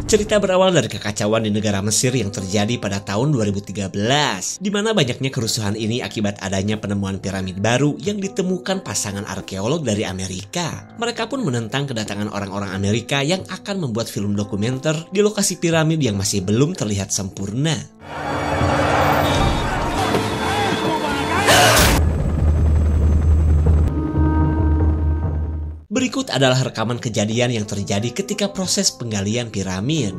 Cerita berawal dari kekacauan di negara Mesir yang terjadi pada tahun 2013, di mana banyaknya kerusuhan ini akibat adanya penemuan piramid baru yang ditemukan pasangan arkeolog dari Amerika. Mereka pun menentang kedatangan orang-orang Amerika yang akan membuat film dokumenter di lokasi piramid yang masih belum terlihat sempurna. Berikut adalah rekaman kejadian yang terjadi ketika proses penggalian piramid.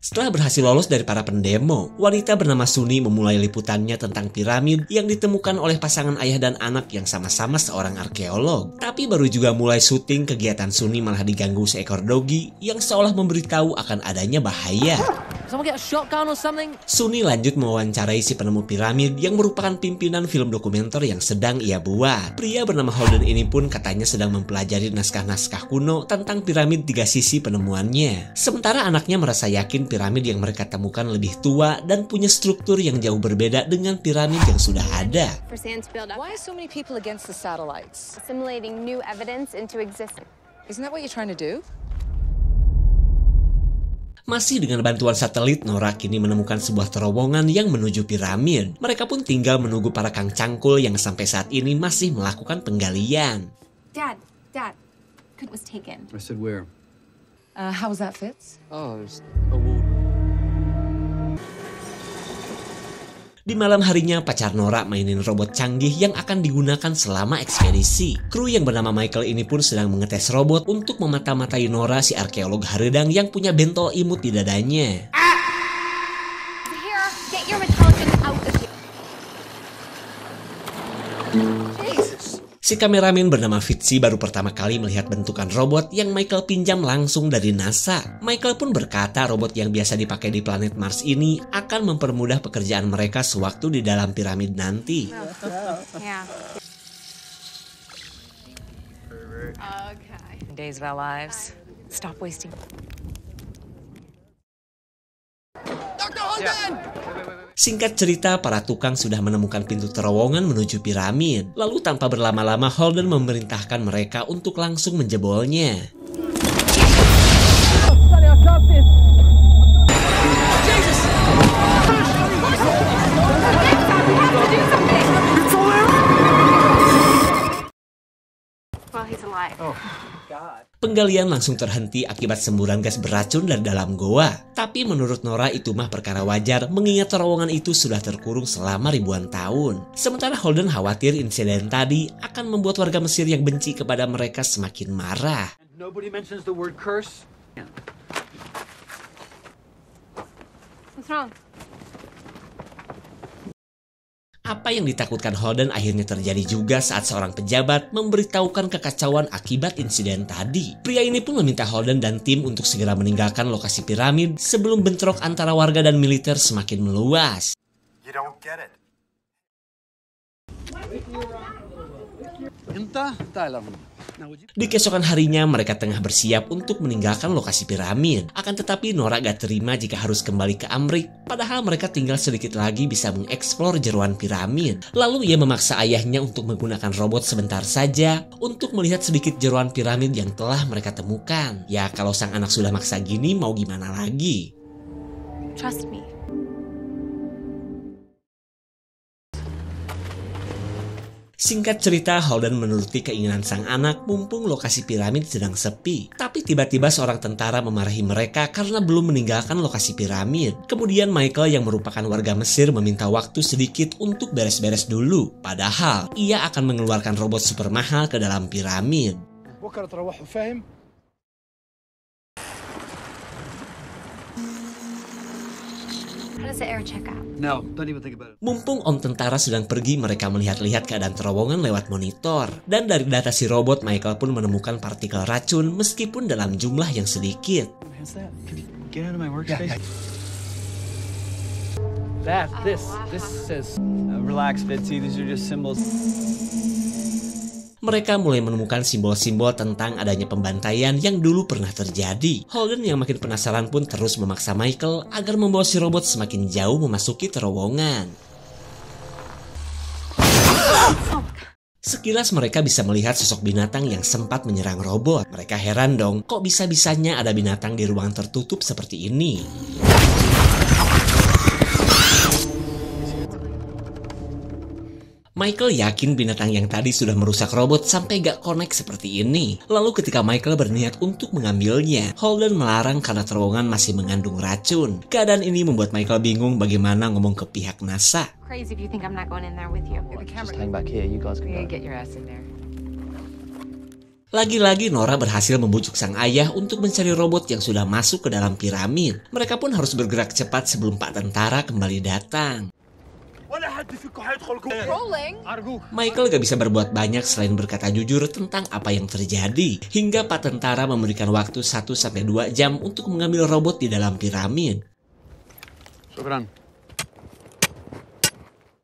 Setelah berhasil lolos dari para pendemo, wanita bernama Suni memulai liputannya tentang piramid yang ditemukan oleh pasangan ayah dan anak yang sama-sama seorang arkeolog. Tapi baru juga mulai syuting, kegiatan Suni malah diganggu seekor dogi yang seolah memberitahu akan adanya bahaya. Suni lanjut mewawancarai si penemu piramid yang merupakan pimpinan film dokumenter yang sedang ia buat. Pria bernama Holden ini pun katanya sedang mempelajari naskah-naskah kuno tentang piramid 3 sisi penemuannya. Sementara anaknya merasa yakin piramid yang mereka temukan lebih tua dan punya struktur yang jauh berbeda dengan piramid yang sudah ada. Why are so many people against the satellites? Assimilating new evidence into existence. Isn't that what you're trying to do? Masih dengan bantuan satelit, Nora kini menemukan sebuah terowongan yang menuju piramid. Mereka pun tinggal menunggu para kang cangkul yang sampai saat ini masih melakukan penggalian. Dad, it was taken. I said where? How was that, Fitz? Oh, there's a wall. Di malam harinya, pacar Nora mainin robot canggih yang akan digunakan selama ekspedisi. Kru yang bernama Michael ini pun sedang mengetes robot untuk memata-matai Nora, si arkeolog haredang yang punya bentol imut di dadanya. Here, get your intelligence out of here. Si kameramen bernama Fitzy baru pertama kali melihat bentukan robot yang Michael pinjam langsung dari NASA. Michael pun berkata robot yang biasa dipakai di planet Mars ini akan mempermudah pekerjaan mereka sewaktu di dalam piramid nanti. Yeah. Okay. Days of our lives. Stop wasting. Singkat cerita, para tukang sudah menemukan pintu terowongan menuju piramid. Lalu tanpa berlama-lama, Holden memerintahkan mereka untuk langsung menjebolnya. Well, he's alive. Penggalian langsung terhenti akibat semburan gas beracun dari dalam goa. Tapi menurut Nora itu mah perkara wajar mengingat terowongan itu sudah terkurung selama ribuan tahun. Sementara Holden khawatir insiden tadi akan membuat warga Mesir yang benci kepada mereka semakin marah. Nobody mentions the word curse. What's wrong? Apa yang ditakutkan Holden akhirnya terjadi juga saat seorang pejabat memberitahukan kekacauan akibat insiden tadi. Pria ini pun meminta Holden dan tim untuk segera meninggalkan lokasi piramid sebelum bentrok antara warga dan militer semakin meluas. You don't get it. Di keesokan harinya mereka tengah bersiap untuk meninggalkan lokasi piramid. Akan tetapi Nora gak terima jika harus kembali ke Amrik. Padahal mereka tinggal sedikit lagi bisa mengeksplor jeruan piramid. Lalu ia memaksa ayahnya untuk menggunakan robot sebentar saja untuk melihat sedikit jeruan piramid yang telah mereka temukan. Ya kalau sang anak sudah maksa gini mau gimana lagi? Trust me. Singkat cerita, Holden menuruti keinginan sang anak mumpung lokasi piramid sedang sepi. Tapi tiba-tiba seorang tentara memarahi mereka karena belum meninggalkan lokasi piramid. Kemudian Michael yang merupakan warga Mesir meminta waktu sedikit untuk beres-beres dulu. Padahal, ia akan mengeluarkan robot super mahal ke dalam piramid. How does the air check out? No, don't even think about it. Mumpung om tentara sedang pergi, mereka melihat-lihat keadaan terowongan lewat monitor. Dan dari data si robot, Michael pun menemukan partikel racun meskipun dalam jumlah yang sedikit. Get out of my workspace. This says relax, Fitzy. These are just symbols. Mereka mulai menemukan simbol-simbol tentang adanya pembantaian yang dulu pernah terjadi. Holden yang makin penasaran pun terus memaksa Michael agar membawa si robot semakin jauh memasuki terowongan. Sekilas mereka bisa melihat sosok binatang yang sempat menyerang robot. Mereka heran dong, kok bisa-bisanya ada binatang di ruang tertutup seperti ini. Michael yakin binatang yang tadi sudah merusak robot sampai gak connect seperti ini. Lalu ketika Michael berniat untuk mengambilnya, Holden melarang karena terowongan masih mengandung racun. Keadaan ini membuat Michael bingung bagaimana ngomong ke pihak NASA. Crazy if you think I'm not going in there with you. Just hang back here. You guys can go. Get your ass in there. Lagi-lagi Nora berhasil membujuk sang ayah untuk mencari robot yang sudah masuk ke dalam piramid. Mereka pun harus bergerak cepat sebelum Pak Tentara kembali datang. Michael gak bisa berbuat banyak selain berkata jujur tentang apa yang terjadi. Hingga Pak Tentara memberikan waktu 1-2 jam untuk mengambil robot di dalam piramid.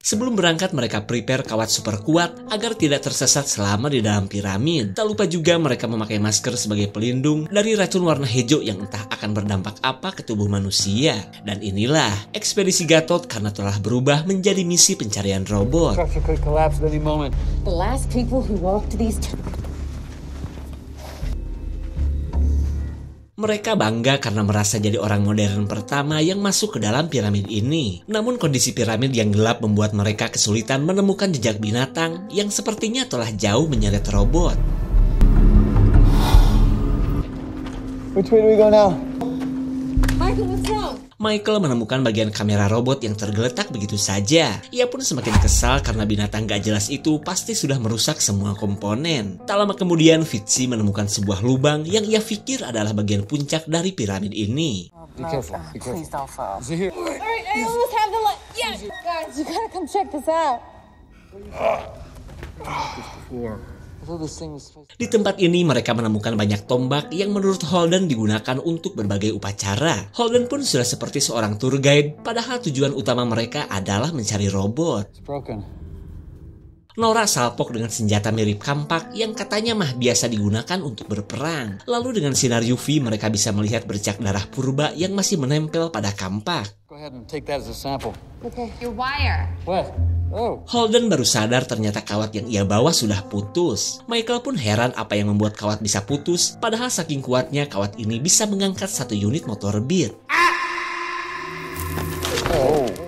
Sebelum berangkat mereka prepare kawat super kuat agar tidak tersesat selama di dalam piramid. Tak lupa juga mereka memakai masker sebagai pelindung dari racun warna hijau yang entah akan berdampak apa ke tubuh manusia. Dan inilah ekspedisi Gatot karena telah berubah menjadi misi pencarian robot. The last people who walked these Mereka bangga karena merasa jadi orang modern pertama yang masuk ke dalam piramid ini. Namun kondisi piramid yang gelap membuat mereka kesulitan menemukan jejak binatang yang sepertinya telah jauh menyeret robot. Which way do we go now? Michael, what's wrong? Michael menemukan bagian kamera robot yang tergeletak begitu saja. Ia pun semakin kesal karena binatang gak jelas itu pasti sudah merusak semua komponen. Tak lama kemudian Fitzy menemukan sebuah lubang yang ia pikir adalah bagian puncak dari piramid ini. Be careful. Be careful. Please don't fall. Is it here? Alright, I almost have the light. Yeah. Guys, you gotta come check this out. Di tempat ini mereka menemukan banyak tombak yang menurut Holden digunakan untuk berbagai upacara. Holden pun sudah seperti seorang tour guide, padahal tujuan utama mereka adalah mencari robot. Nora salpok dengan senjata mirip kampak yang katanya mah biasa digunakan untuk berperang. Lalu dengan sinar UV mereka bisa melihat bercak darah purba yang masih menempel pada kampak. Go ahead and take that as a sample. Okay. Your wire. What? Oh. Holden baru sadar ternyata kawat yang ia bawa sudah putus. Michael pun heran apa yang membuat kawat bisa putus, padahal saking kuatnya kawat ini bisa mengangkat 1 unit motor Beat.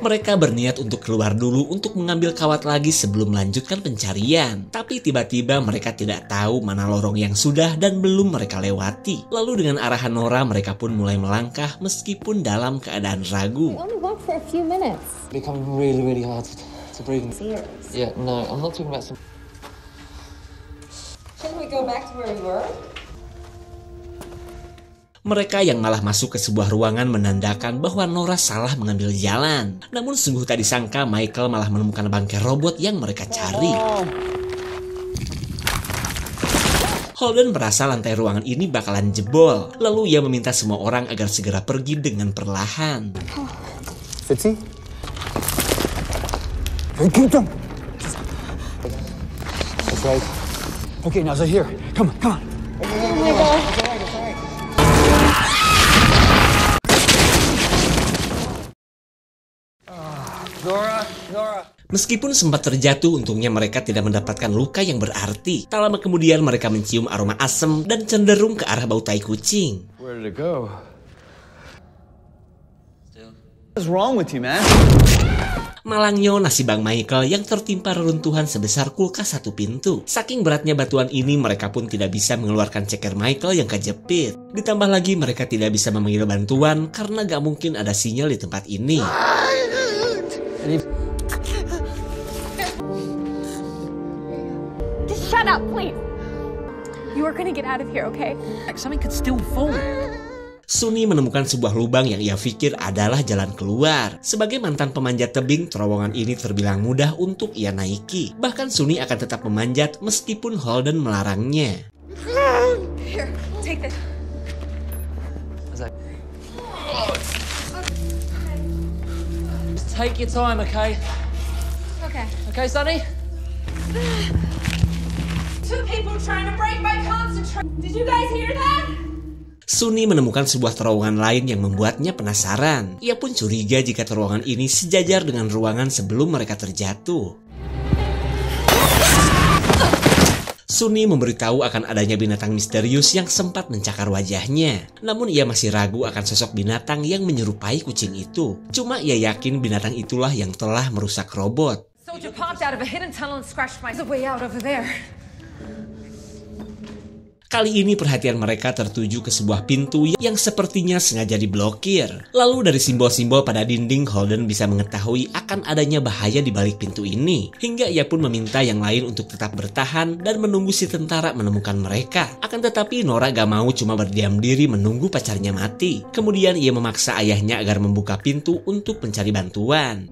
Mereka berniat untuk keluar dulu untuk mengambil kawat lagi sebelum melanjutkan pencarian. Tapi tiba-tiba mereka tidak tahu mana lorong yang sudah dan belum mereka lewati. Lalu dengan arahan Nora mereka pun mulai melangkah meskipun dalam keadaan ragu. Only walk for a few minutes. Becoming really hard to breathe. Serious. Yeah, no, I'm not talking about some. Shouldn't we go back to where we were? Mereka yang malah masuk ke sebuah ruangan menandakan bahwa Nora salah mengambil jalan. Namun sungguh tak disangka Michael malah menemukan bangkai robot yang mereka cari. Holden merasa lantai ruangan ini bakalan jebol. Lalu ia meminta semua orang agar segera pergi dengan perlahan. Fitzy? Hey, keep them. That's right. Okay, now they're here. Come on. Oh my god. Nora. Meskipun sempat terjatuh, untungnya mereka tidak mendapatkan luka yang berarti. Tak lama kemudian mereka mencium aroma asam dan cenderung ke arah bau tai kucing. Where did it go? What's wrong with you, man? Malangnya nasib Bang Michael yang tertimpa reruntuhan sebesar kulkas 1 pintu. Saking beratnya batuan ini, mereka pun tidak bisa mengeluarkan ceker Michael yang kejepit. Ditambah lagi mereka tidak bisa memanggil bantuan karena gak mungkin ada sinyal di tempat ini. Just shut up, please. You are gonna get out of here, okay? Something could still fall. Sunny menemukan sebuah lubang yang ia pikir adalah jalan keluar. Sebagai mantan pemanjat tebing, terowongan ini terbilang mudah untuk ia naiki. Bahkan Sunny akan tetap memanjat meskipun Holden melarangnya. Here, take this. Just take your time, okay? Okay. Okay, Sonny? Two people trying to break my concentrate. Did you guys hear that? Sunny menemukan sebuah terowongan lain yang membuatnya penasaran. Ia pun curiga jika terowongan ini sejajar dengan ruangan sebelum mereka terjatuh. Sunny memberitahu akan adanya binatang misterius yang sempat mencakar wajahnya. Namun ia masih ragu akan sosok binatang yang menyerupai kucing itu. Cuma ia yakin binatang itulah yang telah merusak robot. Soldier popped out of a hidden tunnel and scratched my way out over there. Kali ini perhatian mereka tertuju ke sebuah pintu yang sepertinya sengaja diblokir. Lalu dari simbol-simbol pada dinding, Holden bisa mengetahui akan adanya bahaya di balik pintu ini. Hingga ia pun meminta yang lain untuk tetap bertahan dan menunggu si tentara menemukan mereka. Akan tetapi Nora gak mau cuma berdiam diri menunggu pacarnya mati. Kemudian ia memaksa ayahnya agar membuka pintu untuk mencari bantuan.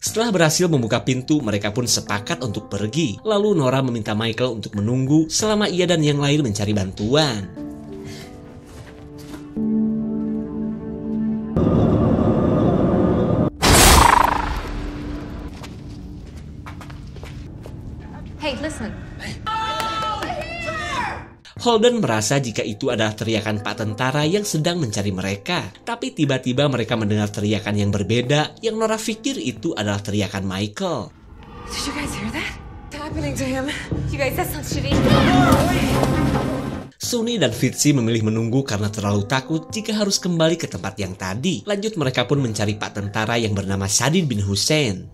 Setelah berhasil membuka pintu, mereka pun sepakat untuk pergi. Lalu Nora meminta Michael untuk menunggu selama ia dan yang lain mencari bantuan. Hey, listen. Holden merasa jika itu adalah teriakan Pak Tentara yang sedang mencari mereka. Tapi tiba-tiba mereka mendengar teriakan yang berbeda yang Nora pikir itu adalah teriakan Michael. Did you guys hear that? What's happening to him? You guys, that's not shitty. Sunny dan Fitzy memilih menunggu karena terlalu takut jika harus kembali ke tempat yang tadi. Lanjut mereka pun mencari Pak Tentara yang bernama Sadid bin Hussein.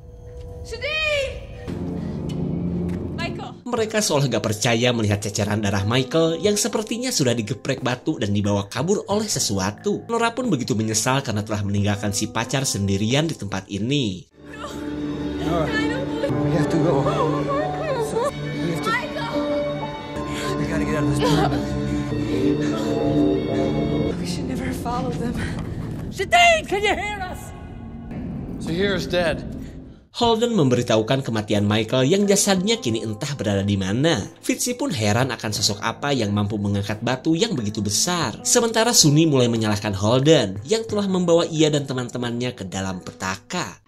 Mereka seolah gak percaya melihat ceceran darah Michael yang sepertinya sudah digeprek batu dan dibawa kabur oleh sesuatu. Nora pun begitu menyesal karena telah meninggalkan si pacar sendirian di tempat ini. We have to go. We gotta get out of this place. We should never follow them. Shadid, can you hear us? Zahir's dead. Holden memberitahukan kematian Michael yang jasadnya kini entah berada di mana. Fitzy pun heran akan sosok apa yang mampu mengangkat batu yang begitu besar. Sementara Sunny mulai menyalahkan Holden yang telah membawa ia dan teman-temannya ke dalam petaka.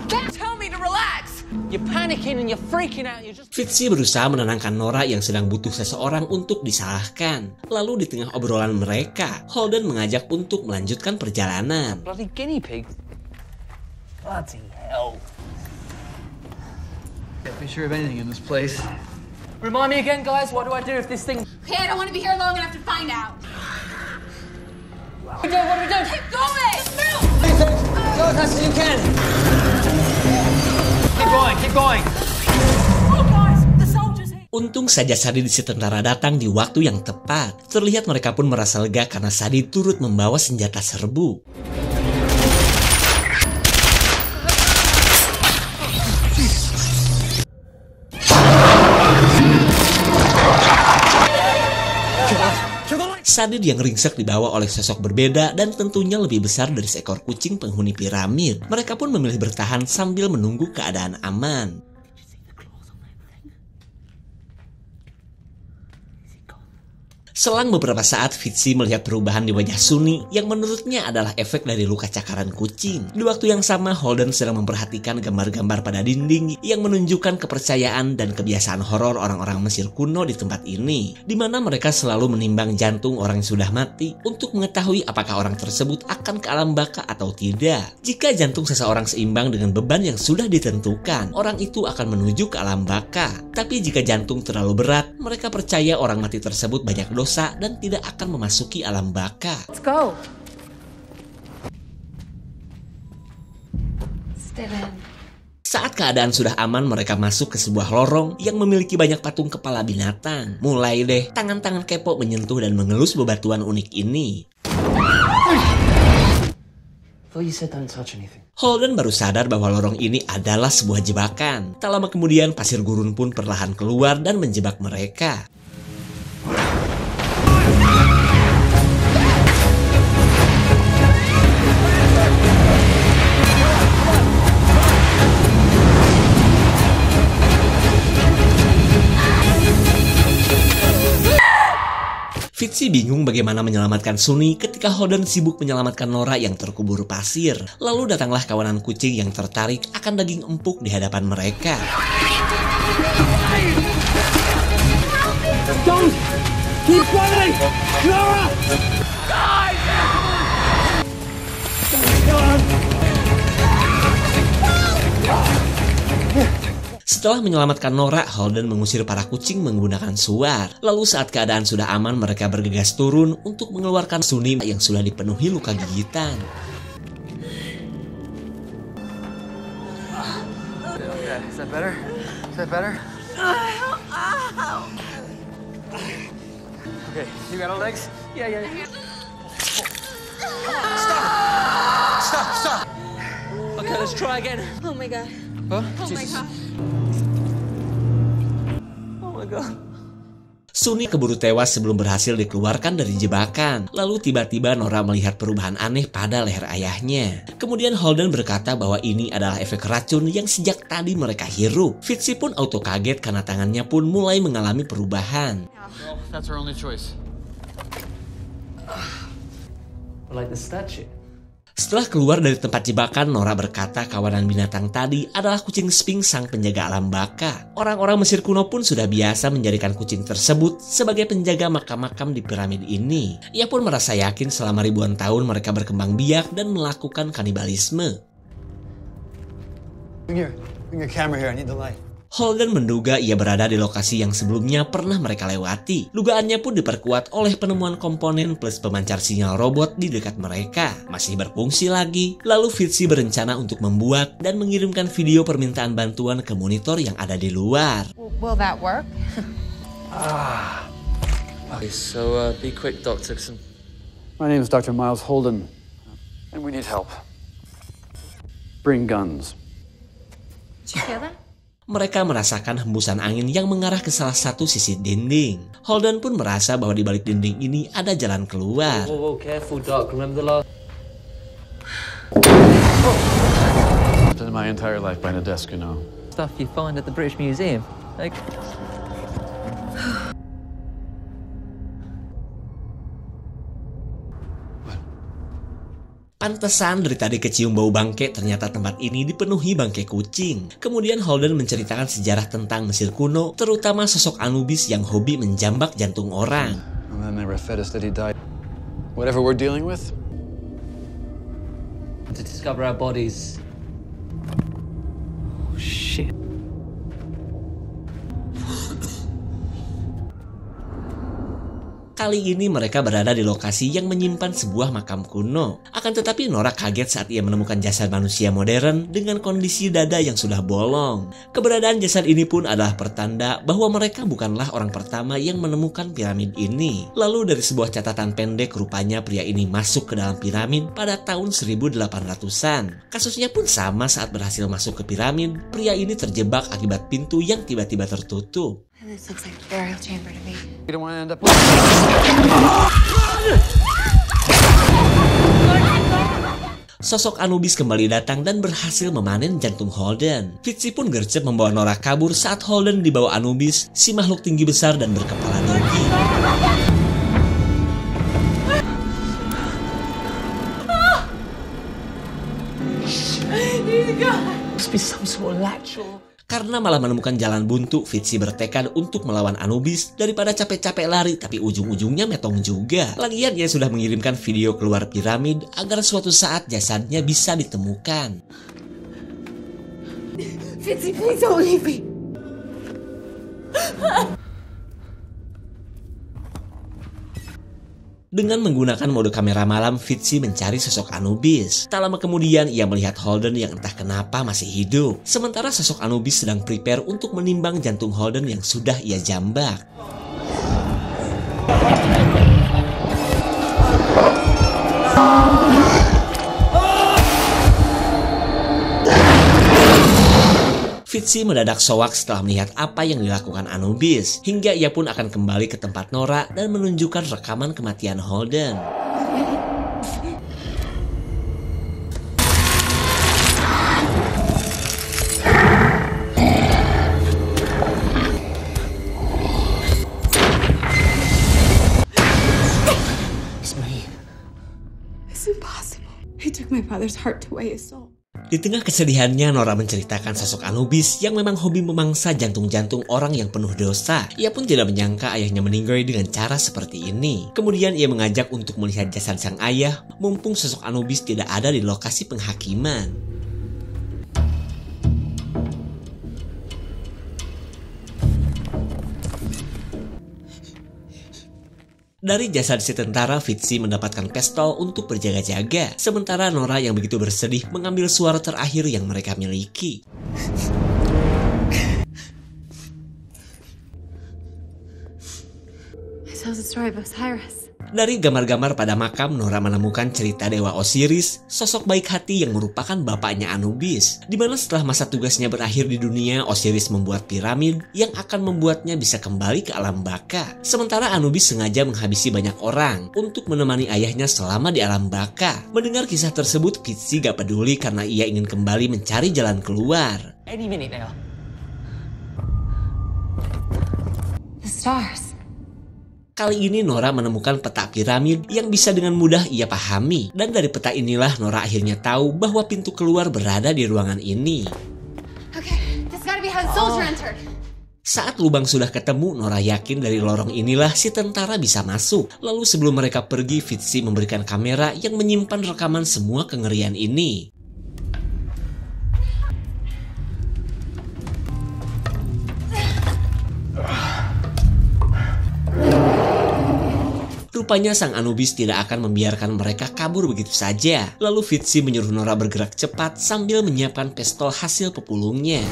Tell me to relax. You're panicking and you're freaking out. Fitzy berusaha menenangkan Nora yang sedang butuh seseorang untuk disalahkan. Lalu di tengah obrolan mereka, Holden mengajak untuk melanjutkan perjalanan. Bloody guinea pig. Bloody hell. Can't be sure of anything in this place. Remind me again, guys, what do I do if this thing... Okay, I don't want to be here long enough to find out. What do we do? Keep going! Move! Go as fast as you can. Keep going. Oh, guys, the soldiers here. Untung saja Sadid si tentara datang di waktu yang tepat. Terlihat mereka pun merasa lega karena Sadid turut membawa senjata serbu. Sadid yang ringsek dibawa oleh sosok berbeda dan tentunya lebih besar dari seekor kucing penghuni piramid. Mereka pun memilih bertahan sambil menunggu keadaan aman. Selang beberapa saat, Fitzy melihat perubahan di wajah Sunny yang menurutnya adalah efek dari luka cakaran kucing. Di waktu yang sama, Holden sedang memperhatikan gambar-gambar pada dinding yang menunjukkan kepercayaan dan kebiasaan horor orang-orang Mesir kuno di tempat ini, di mana mereka selalu menimbang jantung orang yang sudah mati untuk mengetahui apakah orang tersebut akan ke alam baka atau tidak. Jika jantung seseorang seimbang dengan beban yang sudah ditentukan, orang itu akan menuju ke alam baka. Tapi jika jantung terlalu berat, mereka percaya orang mati tersebut banyak dosa dan tidak akan memasuki alam baka. Let's go. Steven. Saat keadaan sudah aman, mereka masuk ke sebuah lorong yang memiliki banyak patung kepala binatang. Mulai deh, tangan-tangan kepo menyentuh dan mengelus bebatuan unik ini. You said don't touch anything. Holden baru sadar bahwa lorong ini adalah sebuah jebakan. Tak lama kemudian, pasir gurun pun perlahan keluar dan menjebak mereka. Fitzy bingung bagaimana menyelamatkan Sunny ketika Holden sibuk menyelamatkan Nora yang terkubur pasir. Lalu datanglah kawanan kucing yang tertarik akan daging empuk di hadapan mereka. Don't keep running, Nora! Setelah menyelamatkan Nora, Holden mengusir para kucing menggunakan suar. Lalu saat keadaan sudah aman, mereka bergegas turun untuk mengeluarkan Sunni yang sudah dipenuhi luka gigitan. Okay, is that better? Is that better? Okay, you got our legs? Yeah. Stop. Okay, let's try again. Oh my god. Huh? Oh my god. Oh my god. Sunni keburu tewas sebelum berhasil dikeluarkan dari jebakan. Lalu tiba-tiba Nora melihat perubahan aneh pada leher ayahnya. Kemudian Holden berkata bahwa ini adalah efek racun yang sejak tadi mereka hirup. Fitzy pun auto kaget karena tangannya pun mulai mengalami perubahan. Well, that's our only choice. Like the statue. Setelah keluar dari tempat jebakan, Nora berkata kawanan binatang tadi adalah kucing Sphinx sang penjaga alam baka. Orang-orang Mesir kuno pun sudah biasa menjadikan kucing tersebut sebagai penjaga makam-makam di piramid ini. Ia pun merasa yakin selama ribuan tahun mereka berkembang biak dan melakukan kanibalisme. Bring your camera here. I need the light. Holden menduga ia berada di lokasi yang sebelumnya pernah mereka lewati. Dugaannya pun diperkuat oleh penemuan komponen plus pemancar sinyal robot di dekat mereka. Masih berfungsi lagi. Lalu Fitzy berencana untuk membuat dan mengirimkan video permintaan bantuan ke monitor yang ada di luar. Will that work? Okay, so be quick, Dr. My name is Dr. Miles Holden, and we need help. Bring guns. Did you feel that? Mereka merasakan hembusan angin yang mengarah ke salah satu sisi dinding. Holden pun merasa bahwa di balik dinding ini ada jalan keluar. Whoa, careful, Doc. Remember the last... I've spent my entire life behind a desk, you know. stuff you find at the British Museum. Like... Pantesan dari tadi kecium bau bangke, ternyata tempat ini dipenuhi bangke kucing. Kemudian Holden menceritakan sejarah tentang Mesir kuno, terutama sosok Anubis yang hobi menjambak jantung orang. And then they were fed us that he died. Whatever we're dealing with. To discover our bodies. Oh, shit. Kali ini mereka berada di lokasi yang menyimpan sebuah makam kuno. Akan tetapi Nora kaget saat ia menemukan jasad manusia modern dengan kondisi dada yang sudah bolong. Keberadaan jasad ini pun adalah pertanda bahwa mereka bukanlah orang pertama yang menemukan piramid ini. Lalu dari sebuah catatan pendek, rupanya pria ini masuk ke dalam piramid pada tahun 1800-an. Kasusnya pun sama saat berhasil masuk ke piramid, pria ini terjebak akibat pintu yang tiba-tiba tertutup. This looks like a burial chamber to me. You don't want to end up. Sosok Anubis kembali datang dan berhasil memanen jantung Holden. Fitzy pun gercep membawa Nora kabur saat Holden dibawa Anubis, si makhluk tinggi besar dan berkepala tinggi. Must be some sort of latch or... Karena malah menemukan jalan buntu, Fitzy bertekad untuk melawan Anubis daripada capek-capek lari, tapi ujung-ujungnya metong juga. Lagian ia sudah mengirimkan video keluar piramid agar suatu saat jasadnya bisa ditemukan. Fitzy, please don't leave me. Dengan menggunakan mode kamera malam, Fitzy mencari sosok Anubis. Tak lama kemudian, ia melihat Holden yang entah kenapa masih hidup. Sementara sosok Anubis sedang prepare untuk menimbang jantung Holden yang sudah ia jambak. Fitzy mendadak soak setelah melihat apa yang dilakukan Anubis, hingga ia pun akan kembali ke tempat Nora dan menunjukkan rekaman kematian Holden. It's me. It's impossible. He took my father's heart to weigh his soul. Di tengah kesedihannya, Nora menceritakan sosok Anubis yang memang hobi memangsa jantung-jantung orang yang penuh dosa. Ia pun tidak menyangka ayahnya meninggal dengan cara seperti ini. Kemudian ia mengajak untuk melihat jasad sang ayah, mumpung sosok Anubis tidak ada di lokasi penghakiman. Dari jasad si tentara, Fitzy mendapatkan pistol untuk berjaga-jaga. Sementara Nora yang begitu bersedih mengambil suara terakhir yang mereka miliki. It tells the story of Osiris. Dari gambar-gambar pada makam, Nora menemukan cerita Dewa Osiris, sosok baik hati yang merupakan bapaknya Anubis. Di mana setelah masa tugasnya berakhir di dunia, Osiris membuat piramid yang akan membuatnya bisa kembali ke alam baka. Sementara Anubis sengaja menghabisi banyak orang untuk menemani ayahnya selama di alam baka. Mendengar kisah tersebut, Fitzy gak peduli karena ia ingin kembali mencari jalan keluar. Any minute now. The stars. Kali ini Nora menemukan peta piramid yang bisa dengan mudah ia pahami. Dan dari peta inilah Nora akhirnya tahu bahwa pintu keluar berada di ruangan ini. Okay, this gotta be how the soldier entered. Saat lubang sudah ketemu, Nora yakin dari lorong inilah si tentara bisa masuk. Lalu sebelum mereka pergi, Fitzy memberikan kamera yang menyimpan rekaman semua kengerian ini. Rupanya sang Anubis tidak akan membiarkan mereka kabur begitu saja. Lalu Fitzy menyuruh Nora bergerak cepat sambil menyiapkan pistol hasil pepulungnya.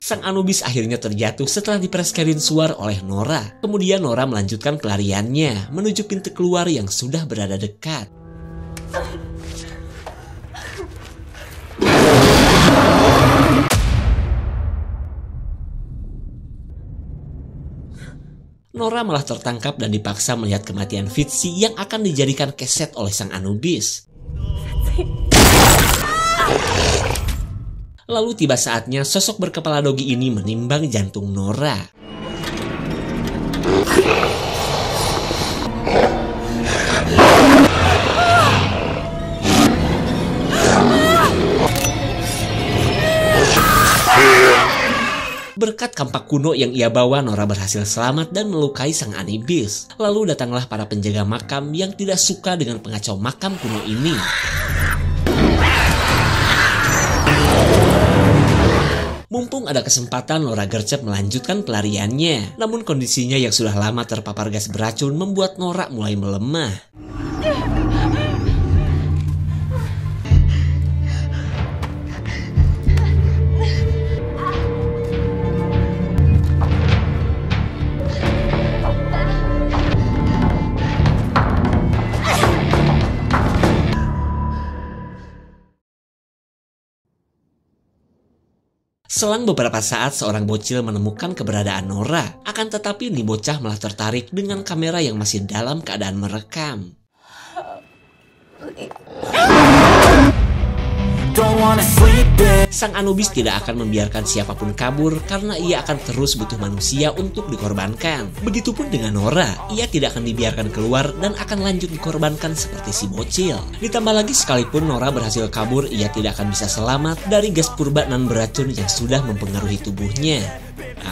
Sang Anubis akhirnya terjatuh setelah dipereskerin suar oleh Nora. Kemudian Nora melanjutkan pelariannya menuju pintu keluar yang sudah berada dekat. Nora malah tertangkap dan dipaksa melihat kematian Fitzy yang akan dijadikan keset oleh sang Anubis. Lalu tiba saatnya sosok berkepala dogi ini menimbang jantung Nora. Berkat kampak kuno yang ia bawa, Nora berhasil selamat dan melukai sang Anubis. Lalu datanglah para penjaga makam yang tidak suka dengan pengacau makam kuno ini. Mumpung ada kesempatan, Nora gercep melanjutkan pelariannya. Namun kondisinya yang sudah lama terpapar gas beracun membuat Nora mulai melemah. Selang beberapa saat, seorang bocil menemukan keberadaan Nora. Akan tetapi, nih bocah malah tertarik dengan kamera yang masih dalam keadaan merekam. Sang Anubis tidak akan membiarkan siapapun kabur karena ia akan terus butuh manusia untuk dikorbankan. Begitupun dengan Nora, ia tidak akan dibiarkan keluar dan akan lanjut dikorbankan seperti si bocil. Ditambah lagi sekalipun Nora berhasil kabur, ia tidak akan bisa selamat dari gas purba nan beracun yang sudah mempengaruhi tubuhnya.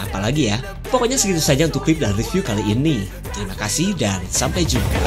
Apalagi ya, pokoknya segitu saja untuk klip dan review kali ini. Terima kasih dan sampai jumpa.